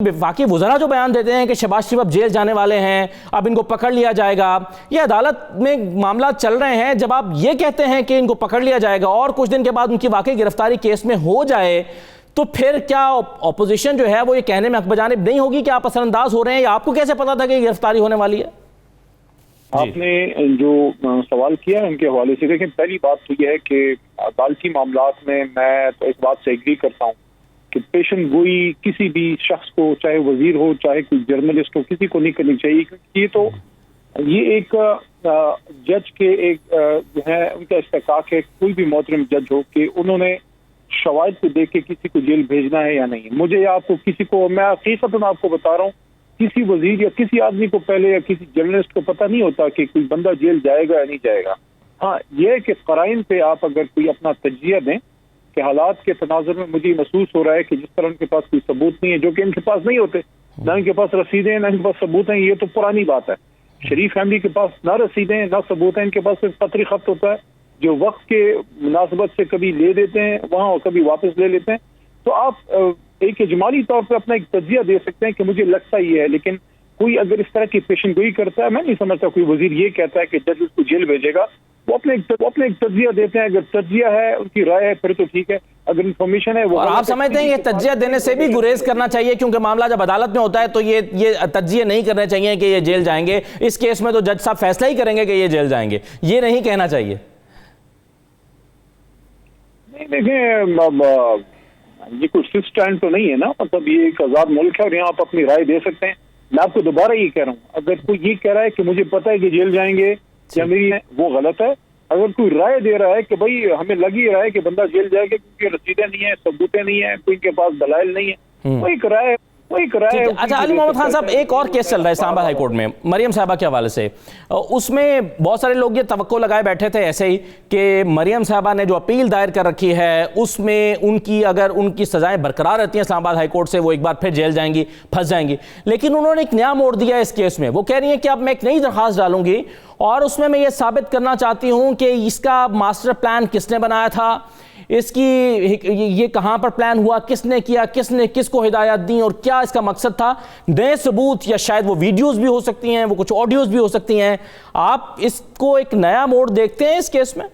وفاقی وزراء جو بیان دیتے ہیں کہ شہباز شریف اب جیل جانے والے ہیں، اب ان کو پکڑ لیا جائے گا، یہ عدالت میں معاملات چل رہے ہیں، جب آپ یہ کہتے ہیں کہ ان کو پکڑ لیا جائے گا اور کچھ دن کے بعد ان کی واقعی گرفتاری کیس میں ہو جائے تو پھر کیا اپوزیشن جو ہے وہ یہ کہنے میں حق بجانب نہیں ہوگی کہ آپ اثر انداز ہو رہے ہیں، یا آپ کو کیسے پتا تھا کہ یہ گرفتاری ہونے والی ہے؟ آپ نے جو سوال کیا ان کے حوالے سے، دیکھیں پہلی بات تو یہ ہے کہ عدالتی معاملات میں تو اس بات سے ایگری کرتا ہوں کہ پیشن گوئی کسی بھی شخص کو، چاہے وزیر ہو چاہے کوئی جرنلسٹ ہو، کسی کو نہیں کرنی چاہیے، کیونکہ یہ ایک جج کے ایک جو ہے ان کا استحقاق ہے، کوئی بھی محترم جج ہو، کہ انہوں نے شواہد کو دیکھ کے کسی کو جیل بھیجنا ہے یا نہیں۔ مجھے یا آپ کو کسی کو، میں حقیقتاً آپ کو بتا رہا ہوں، کسی وزیر یا کسی آدمی کو پہلے یا کسی جرنلسٹ کو پتہ نہیں ہوتا کہ کوئی بندہ جیل جائے گا یا نہیں جائے گا۔ ہاں یہ ہے کہ قرائن پہ آپ اگر کوئی اپنا تجزیہ دیں کہ حالات کے تناظر میں مجھے محسوس ہو رہا ہے کہ جس طرح ان کے پاس کوئی ثبوت نہیں ہے، جو کہ ان کے پاس نہیں ہوتے، نہ ان کے پاس رسیدیں ہیں نہ ان کے پاس ثبوت ہیں، یہ تو پرانی بات ہے۔ شریف فیملی کے پاس نہ رسیدیں نہ ثبوت ہیں، ان کے پاس صرف خطری خط ہوتا ہے جو وقت کے مناسبت سے کبھی لے دیتے ہیں وہاں اور کبھی واپس لے لیتے ہیں۔ تو آپ ایک اجمالی طور پہ اپنا ایک تجزیہ دے سکتے ہیں کہ مجھے لگتا یہ ہے، لیکن کوئی اگر اس طرح کی پیشن گوئی کرتا ہے، میں نہیں سمجھتا کوئی وزیر یہ کہتا ہے کہ جج اس کو جیل بھیجے گا۔ وہ اپنے ایک تجزیہ دیتے ہیں، اگر تجزیہ ہے ان کی رائے ہے پھر تو ٹھیک ہے، اگر انفارمیشن ہے وہ۔ اور آپ سمجھتے ہیں یہ تجزیہ دینے سے بھی گریز کرنا چاہیے، کیونکہ معاملہ جب عدالت میں ہوتا ہے تو یہ تجزیہ نہیں کرنے چاہیے کہ یہ جیل جائیں گے، اس کیس میں تو جج صاحب فیصلہ ہی کریں گے کہ یہ جیل جائیں گے، یہ نہیں کہنا چاہیے؟ دیکھیں یہ کوئی فکس اسٹینڈ تو نہیں ہے نا، مطلب یہ ایک آزاد ملک ہے اور یہاں آپ اپنی رائے دے سکتے ہیں۔ میں آپ کو دوبارہ یہ کہہ رہا ہوں، اگر کوئی یہ کہہ رہا ہے کہ مجھے پتہ ہے کہ جیل جائیں گے یا میری وہ غلط ہے۔ اگر کوئی رائے دے رہا ہے کہ بھائی ہمیں لگ ہی رہا ہے کہ بندہ جیل جائے گا کیونکہ رسیدیں نہیں ہیں، ثبوتیں نہیں ہیں، کوئی کے پاس دلائل نہیں ہے، وہی کرائے۔ اچھا علی محمد خان صاحب، ایک اور کیس چل رہا ہے اسلام آباد ہائی کورٹ میں مریم صاحبہ کے حوالے سے، اس میں بہت سارے لوگ یہ توقع لگائے بیٹھے تھے ایسے ہی کہ مریم صاحبہ نے جو اپیل دائر کر رکھی ہے اس میں اگر ان کی سزائیں برقرار رہتی ہیں اسلام آباد ہائی کورٹ سے، وہ ایک بار پھر جیل جائیں گی، پھنس جائیں گی، لیکن انہوں نے ایک نیا موڑ دیا ہے اس کیس میں۔ وہ کہہ رہی ہیں کہ اب میں ایک نئی درخواست ڈالوں گی اور اس میں یہ ثابت کرنا چاہتی ہوں کہ اس کا ماسٹر پلان کس نے بنایا تھا، اس کی یہ کہاں پر پلان ہوا، کس نے کیا، کس نے کس کو ہدایات دیں اور کیا اس کا مقصد تھا، نئے ثبوت یا شاید وہ ویڈیوز بھی ہو سکتی ہیں، وہ کچھ آڈیوز بھی ہو سکتی ہیں۔ آپ اس کو ایک نیا موڑ دیکھتے ہیں اس کیس میں؟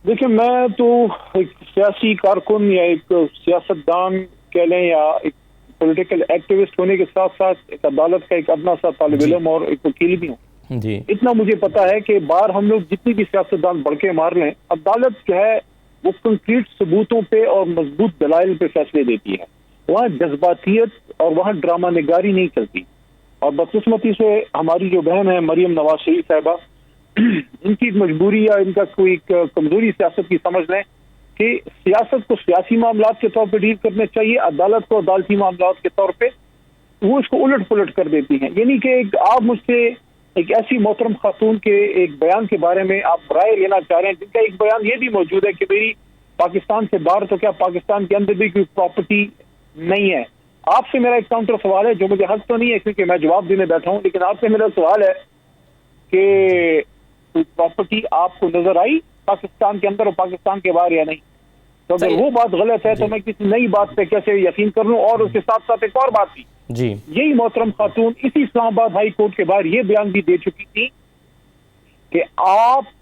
دیکھیں میں تو ایک سیاسی کارکن یا ایک سیاستدان کہہ لیں یا ایک پولیٹیکل ایکٹیوسٹ ہونے کے ساتھ ساتھ ایک عدالت کا ایک ادنا سا طالب علم اور ایک وکیل بھی ہوں جی۔ اتنا مجھے پتا ہے کہ بار ہم لوگ جتنی بھی سیاستدان بڑھ کے مار لیں، عدالت جو ہے وہ کنکریٹ ثبوتوں پہ اور مضبوط دلائل پہ فیصلے دیتی ہے، وہاں جذباتیت اور وہاں ڈرامہ نگاری نہیں چلتی۔ اور بدقسمتی سے ہماری جو بہن ہے مریم نواز شریف صاحبہ، ان کی مجبوری یا ان کا کوئی کمزوری سیاست کی سمجھ لیں کہ سیاست کو سیاسی معاملات کے طور پہ ڈیل کرنے چاہیے، عدالت کو عدالتی معاملات کے طور پہ وہ اس کو الٹ پلٹ کر دیتی ہیں۔ یعنی کہ آپ مجھ سے ایک ایسی محترم خاتون کے ایک بیان کے بارے میں آپ رائے لینا چاہ رہے ہیں جن کا ایک بیان یہ بھی موجود ہے کہ میری پاکستان سے باہر تو کیا پاکستان کے اندر بھی کوئی پراپرٹی نہیں ہے۔ آپ سے میرا ایک کاؤنٹر سوال ہے جو مجھے حق تو نہیں ہے کیونکہ میں جواب دینے بیٹھا ہوں، لیکن آپ سے میرا سوال ہے کہ کوئی پراپرٹی آپ کو نظر آئی پاکستان کے اندر اور پاکستان کے باہر یا نہیں؟ تو اگر وہ بات غلط ہے تو میں کسی نئی بات پہ کیسے یقین کر لوں؟ اور اس کے ساتھ ساتھ ایک اور بات تھی جی، یہی محترم خاتون اسی اسلام آباد ہائی کورٹ کے باہر یہ بیان بھی دے چکی تھی کہ آپ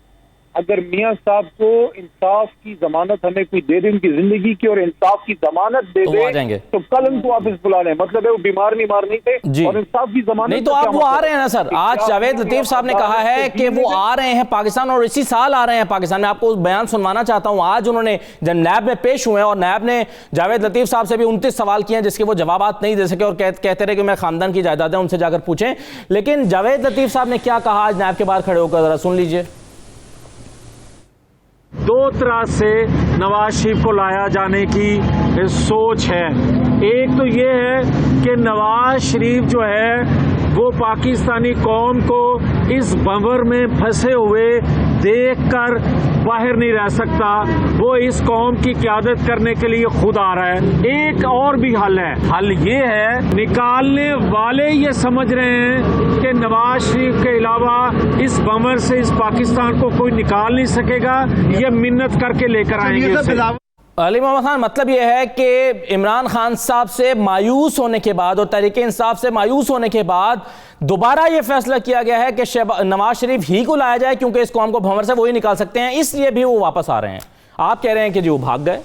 اگر میاں صاحب کو انصاف کی ضمانت ہمیں کوئی دے دے، ان کی زندگی کی اور انصاف کی ضمانت دے دے تو کل ان کو واپس بلا لیں۔ مطلب ہے وہ بیمار نہیں تھے اور انصاف کی ضمانت نہیں تو آپ وہ آ رہے ہیں نا سر، آج جاوید لطیف صاحب نے کہا ہے کہ وہ آ رہے ہیں پاکستان اور اسی سال آ رہے ہیں پاکستان۔ میں آپ کو بیان سنوانا چاہتا ہوں، آج انہوں نے جب نیب میں پیش ہوئے ہیں اور نیب نے جاوید لطیف صاحب سے بھی 29 سوال کیے ہیں جس کے وہ جوابات نہیں دے سکے اور کہتے رہے کہ میں خاندان کی جائیداد ہے، ان سے جا کر پوچھیں۔ لیکن جاوید لطیف صاحب نے کیا کہا آج نیب کے باہر کھڑے ہو کر، ذرا سن لیجئے۔ دو طرح سے نواز شریف کو لایا جانے کی سوچ ہے۔ ایک تو یہ ہے کہ نواز شریف جو ہے وہ پاکستانی قوم کو اس بھنور میں پھنسے ہوئے دیکھ کر باہر نہیں رہ سکتا، وہ اس قوم کی قیادت کرنے کے لیے خود آ رہا ہے۔ ایک اور بھی حل ہے، حل یہ ہے نکالنے والے یہ سمجھ رہے ہیں کہ نواز شریف کے علاوہ اس بھنور سے اس پاکستان کو کوئی نکال نہیں سکے گا، یہ منت کر کے لے کر آئیں گے اسے۔ علی محمد خان، مطلب یہ ہے کہ عمران خان صاحب سے مایوس ہونے کے بعد اور تحریک انصاف سے مایوس ہونے کے بعد دوبارہ یہ فیصلہ کیا گیا ہے کہ نواز شریف ہی کو لایا جائے، کیونکہ اس قوم کو بھنور سے وہی نکال سکتے ہیں، اس لیے بھی وہ واپس آ رہے ہیں. آپ کہہ رہے ہیں کہ جی وہ بھاگ گئے.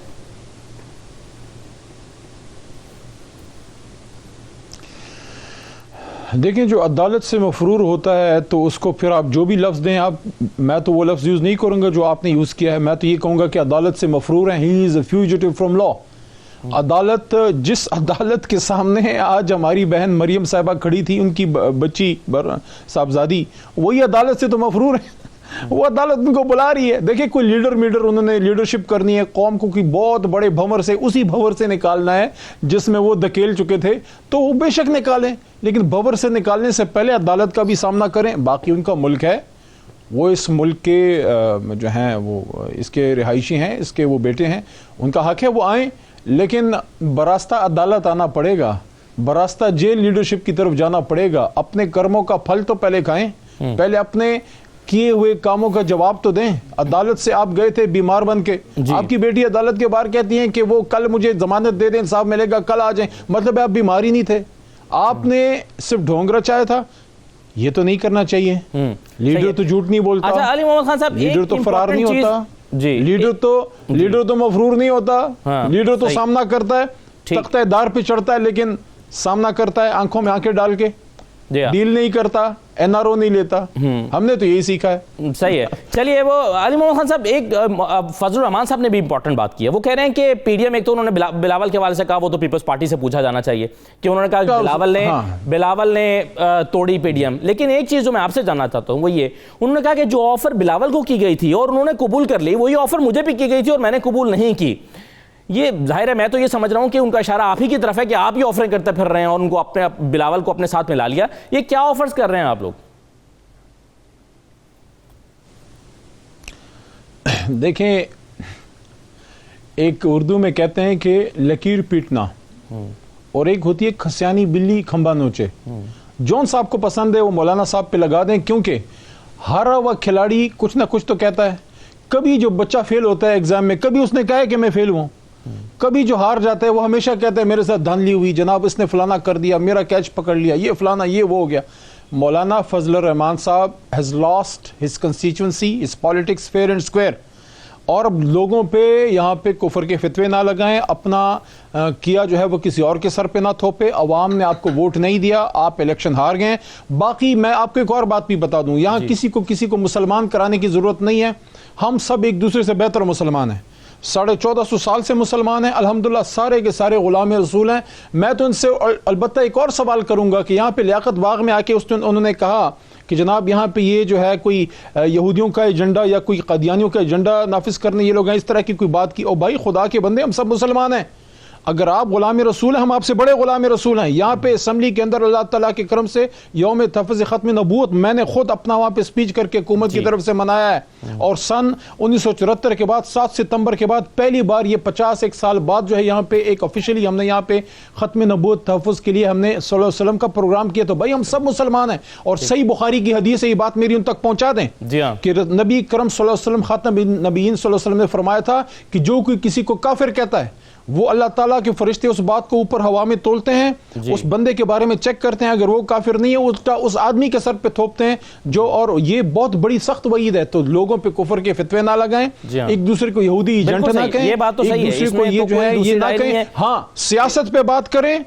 دیکھیں جو عدالت سے مفرور ہوتا ہے تو اس کو پھر آپ جو بھی لفظ دیں، میں تو وہ لفظ یوز نہیں کروں گا جو آپ نے یوز کیا ہے. میں تو یہ کہوں گا کہ عدالت سے مفرور ہیں. ہی از اے فیوجیٹو فرام لا. عدالت، جس عدالت کے سامنے آج ہماری بہن مریم صاحبہ کھڑی تھی، ان کی بچی صاحبزادی، وہی عدالت سے تو مفرور ہیں. وہ عدالت ان کو بلا رہی ہے. دیکھیں کوئی لیڈر انہوں نے لیڈرشپ کرنی ہے قوم کو، کوئی بہت بڑے بھنور سے، اسی بھنور سے نکالنا ہے جس میں وہ دھکیل چکے تھے، تو وہ بے شک نکالیں، لیکن بھنور سے نکالنے سے پہلے عدالت کا بھی سامنا کریں. باقی ان کا ملک ہے، وہ اس ملک کے جو ہیں وہ اس کے رہائشی ہیں، اس کے وہ بیٹے ہیں، ان کا حق ہے وہ آئیں، لیکن براستہ عدالت آنا پڑے گا، براستہ جیل لیڈرشپ کی طرف جانا پڑے گا. اپنے کرموں کا پھل تو پہلے کھائیں، پہلے اپنے کیے ہوئے کاموں کا جواب تو دیں. عدالت سے آپ گئے تھے بیمار بن کے، آپ کی بیٹی عدالت کے باہر کہتی ہیں کہ وہ کل مجھے ضمانت دے دیں، انصاف ملے گا، کل آ جائیں. مطلب آپ بیمار ہی نہیں تھے، آپ نے صرف ڈھونگ رچایا تھا. یہ تو نہیں کرنا چاہیے. لیڈر تو جھوٹ نہیں بولتا. اچھا علی محمد خان صاحب، لیڈر تو فرار نہیں ہوتا. جی لیڈر تو مفرور نہیں ہوتا. لیڈر تو سامنا کرتا ہے، تختہ دار پہ چڑھتا ہے، لیکن سامنا کرتا ہے آنکھوں میں آنکھیں ڈال کے، ڈیل نہیں کرتا، این آر او نہیں لیتا. ہم نے تو یہی سیکھا ہے. صحیح ہے. چلیے وہ علی محمد خان صاحب، ایک فضل الرحمان صاحب نے بھی امپورٹنٹ بات کی ہے. وہ کہہ رہے ہیں کہ پی ڈی ایم، ایک تو انہوں نے بلاول کے حوالے سے کہا، وہ تو پیپلز پارٹی سے پوچھا جانا چاہیے کہ انہوں نے کہا بلاول نے توڑی پی ڈی ایم. لیکن ایک چیز جو میں آپ سے جاننا چاہتا ہوں وہ یہ، انہوں نے کہا کہ جو آفر بلاول کو کی گئی تھی اور انہوں نے قبول کر لی، وہی آفر مجھے بھی کی گئی تھی اور میں نے قبول نہیں کی. یہ ظاہر ہے، میں تو یہ سمجھ رہا ہوں کہ ان کا اشارہ آپ ہی کی طرف ہے کہ آپ ہی آفریں کرتے پھر رہے ہیں اور ان کو اپنے بلاول کو اپنے ساتھ ملا لیا. یہ کیا آفرز کر رہے ہیں آپ لوگ؟ دیکھیں، ایک اردو میں کہتے ہیں کہ لکیر پیٹنا، اور ایک ہوتی ہے کھسیانی بلی کھمبا نوچے. جون صاحب کو پسند ہے وہ مولانا صاحب پہ لگا دیں، کیونکہ ہارا ہوا کھلاڑی کچھ نہ کچھ تو کہتا ہے. کبھی جو بچہ فیل ہوتا ہے ایگزام میں، کبھی اس نے کہا ہے کہ میں فیل ہوں. کبھی جو ہار جاتا ہے وہ ہمیشہ کہتا ہے میرے ساتھ دھاندلی ہوئی، جناب اس نے فلانا کر دیا، میرا کیچ پکڑ لیا، یہ فلانا، یہ وہ ہو گیا. مولانا فضل الرحمان صاحب has lost his constituency, his politics fair and square. اور اب لوگوں پہ یہاں پہ کفر کے فتوے نہ لگائیں، اپنا کیا جو ہے وہ کسی اور کے سر پہ نہ تھوپے. عوام نے آپ کو ووٹ نہیں دیا، آپ الیکشن ہار گئے. باقی میں آپ کو ایک اور بات بھی بتا دوں، یہاں کسی کو مسلمان کرانے کی ضرورت نہیں ہے. ہم سب ایک دوسرے سے بہتر مسلمان ہیں. 1450 سال سے مسلمان ہیں الحمدللہ، سارے کے سارے غلام رسول ہیں. میں تو ان سے البتہ ایک اور سوال کروں گا کہ یہاں پہ لیاقت باغ میں آ کے انہوں نے کہا کہ جناب یہاں پہ یہ جو ہے کوئی یہودیوں کا ایجنڈا یا کوئی قادیانیوں کا ایجنڈا نافذ کرنے یہ لوگ ہیں، اس طرح کی کوئی بات کی. او بھائی خدا کے بندے، ہم سب مسلمان ہیں. اگر آپ غلام رسول ہیں، ہم آپ سے بڑے غلام رسول ہیں. یہاں پہ اسمبلی کے اندر اللہ تعالیٰ کے کرم سے یوم تحفظ ختم نبوت میں نے خود اپنا وہاں پہ سپیچ کر کے حکومت کی طرف سے منایا ہے. اور سن 1974 کے بعد 7 ستمبر کے بعد پہلی بار یہ 51 سال بعد جو ہے یہاں پہ ایک آفیشلی ہم نے یہاں پہ ختم نبوت تحفظ کے لیے ہم نے صلی اللہ علیہ وسلم کا پروگرام کیا. تو بھائی ہم سب مسلمان ہیں. اور صحیح بخاری کی حدیث ہے، یہ بات میری ان تک پہنچا دیں کہ نبی کرم صلی اللہ علیہ وسلم خاتم نبیین صلی اللہ علیہ وسلم نے فرمایا تھا کہ جو کوئی کسی کو کافر کہتا ہے، وہ اللہ تعالیٰ کے فرشتے اس بات کو اوپر ہوا میں تولتے ہیں، اس بندے کے بارے میں چیک کرتے ہیں، اگر وہ کافر نہیں ہے الٹا اس آدمی کے سر پہ تھوپتے ہیں جو. اور یہ بہت بڑی سخت وعید ہے. تو لوگوں پہ کفر کے فتوے نہ لگائیں، ایک دوسرے کو یہودی ایجنٹ نہ کہیں، ایک دوسرے کو یہ جو ہے یہ نہ کہیں. ہاں سیاست پہ بات کریں،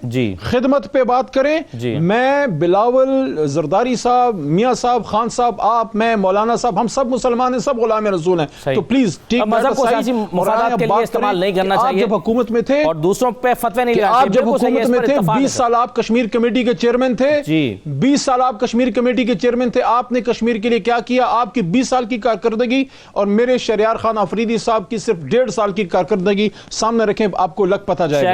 خدمت پہ بات کریں. میں بلاول زرداری صاحب، میاں صاحب، خان صاحب، آپ، میں، مولانا صاحب، ہم سب مسلمان ہیں، سب غلام رسول ہیں. تو پلیز مذہب کو سیاسی مفادات کے لیے استعمال نہیں کرنا چاہیے. جب حکومت میں تھے اور دوسروں پہ فتوے نہیں لگاتے، آپ جب حکومت میں تھے 20 سال آپ کشمیر کمیٹی کے چیئرمین تھے، 20 سال آپ کشمیر کمیٹی کے چیئرمین تھے. آپ نے کشمیر کے لیے کیا کیا؟ آپ کی 20 سال کی کارکردگی اور میرے شہریار خان آفریدی صاحب کی صرف 1.5 سال کی کارکردگی سامنے رکھیں، آپ کو لگ پتہ جائے گا.